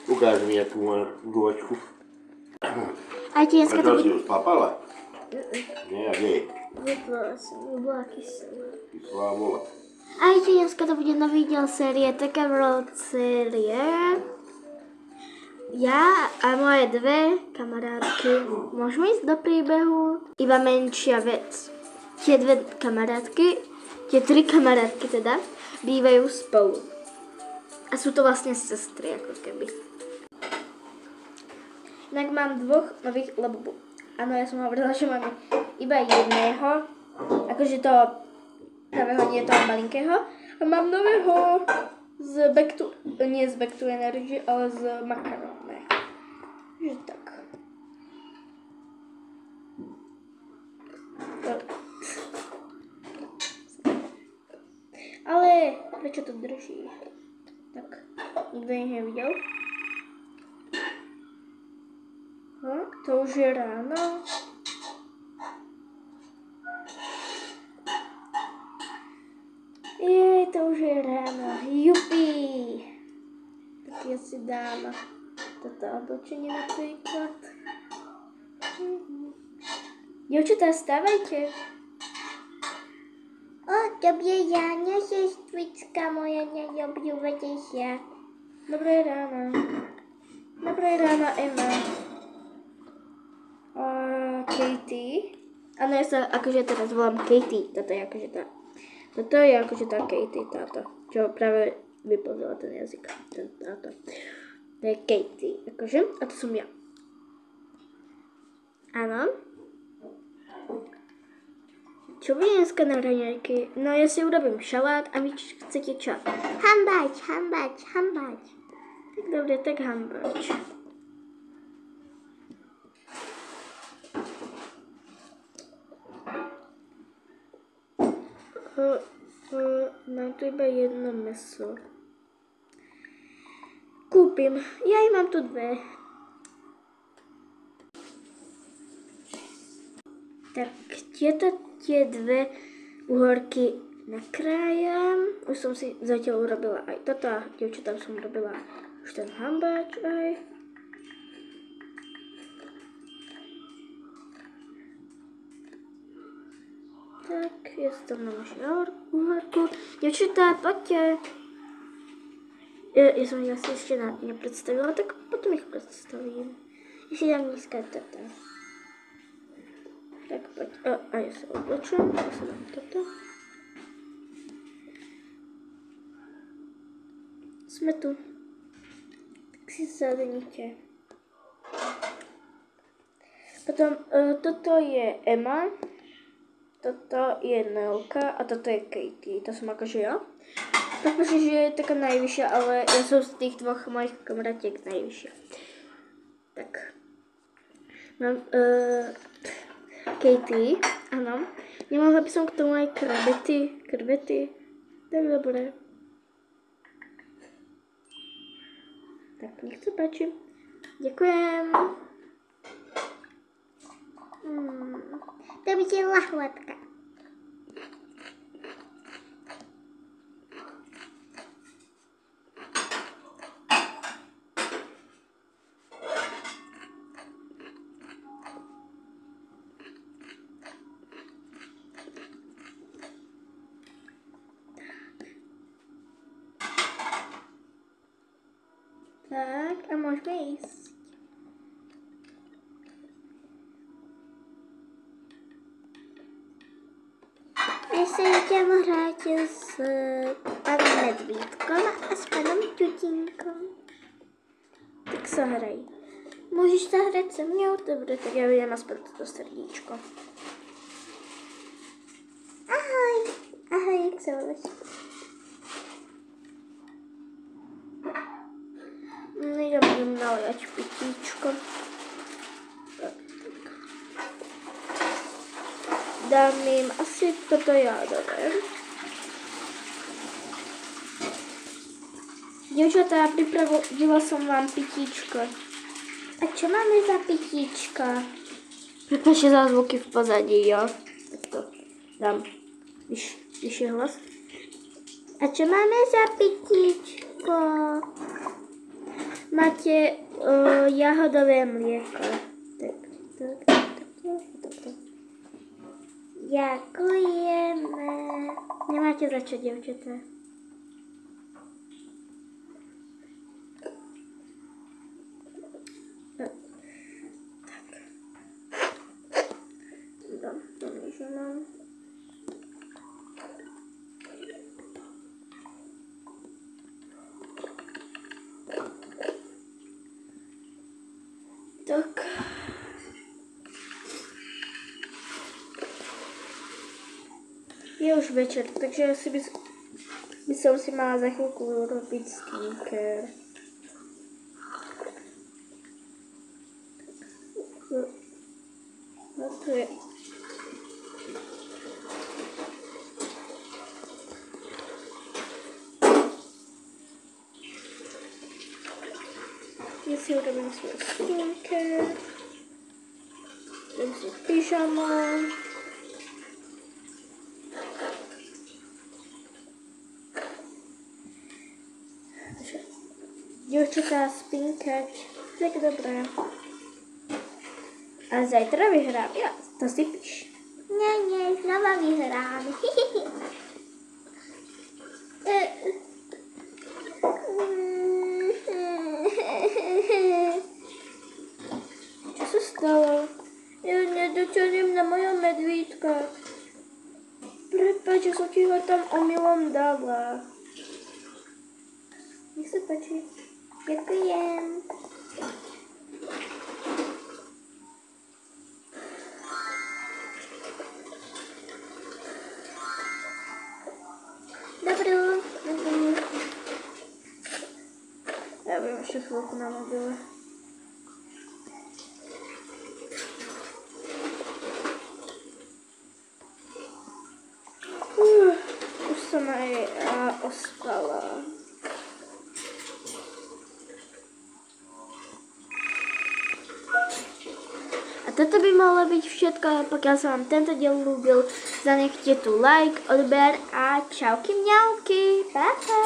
Ukáž mi, jakú má guvačku. A ti dneska to si bude... ju spápala? Nie, a kde je? Vypala som, bola kyselá. Kyslá bola. A ti dneska to bude nový diel série Taká World série. Ja a moje dve kamarátky môžeme ísť do príbehu. Iba menšia vec. Tie dve kamarátky, tie tri kamarátky teda, bývajú spolu. A sú to vlastne sestry, ako keby. Inak mám dvoch nových labubu. Áno, ja som hovorila, že máme iba jedného. Akože to pravého nie je toho malinkého. A mám nového z Back to... Nie z Back to Energy, ale z Makarone. Že tak. Ale prečo to drží? Tak, nikto ich nevidel. To už je ráno. Jej, to už je ráno. Jupi! Tak ja si dám toto oblečenie napríklad. Dievčatá, stávajte. O, dobré ráno, sestrička moja najobľúbenejšia. Dobré ráno. Dobré ráno, Emma. Katie. Áno, ja sa akože teraz volám Katie. Toto je akože tá Katie, táto. Čo práve vyplzila ten jazyk. Táto. To je Katie, akože. A to som ja. Áno. Čo bude dneska na raňajky? No ja si urobím šalát a vy chcete čo? Hambač. Tak dobre, tak hambač. Mám tu iba jedno mäso. Kúpim. Ja mám tu dve. Tak tie dve uhorky nakrájam. Už som si zatiaľ urobila aj toto. A dievčatám som urobila už ten hambáč aj. Tak, ja si tam mám ešte uhorku. Dievčatá, poďte. Ja som ich asi ešte nepredstavila, tak potom ich predstavím. Ja si dám dneska toto. Tak poď. A ja sa oblečujem, ja sa dám toto. Sme tu. Tak si sadnite. Potom toto je Emma. Toto je Nelka a toto je Katie. To som akože ja. Pretože že je taká najvyššia, ale ja som z tých dvoch mojich kamarátiek najvyššia. Tak. Mám Katie, áno. Nemohla by som k tomu aj krvety. Tak dobre. Tak, nech sa páči. Ďakujem. To bude lahôdka. Tak, a môžeme ísť. Ja sa idem hrať s pánom Medvídkom a s pánom Tutinkom. Tak sa hraj. Môžeš sa hrať so mňou? Dobre, tak ja idem aspoň toto srdíčko. Ahoj. Ahoj, jak sa voláš? Ja budem naliať pitíčko. Dám im asi toto jádové. Dievčatá, pripravila som vám pitíčko. A čo máme za pitíčka? Prepáčte za zvuky v pozadí, jo. Tak to dám vyššie hlas. A čo máme za pitíčko? máte jahodové mlieko. Tak. Ďakujeme. Nemáte za čo, dievčatá. Tak. To mám. Tak. Je už večer, takže asi by som si mala za chvíľku urobiť skincare. No to je... Ja si urobím svoj skincare. Dám si pyžama. Dievčatá, spinkať. Tak dobré. A zajtra vyhrám. Ja, to si píš. Nie, znova vyhrám. Čo sa stalo? Ja nedoťahnem na mojho medvídka. Prepáč, že som ti ho tam omylom dala. Nech sa páči. Ďakujem. Dobrú. Ja budem ešte chvíľku na mobile. Už som aj ospala. Toto by mohlo byť všetko, pokiaľ sa vám tento diel ľúbil, zanechte tu like, odber a čauky mňauky. Pa, pa.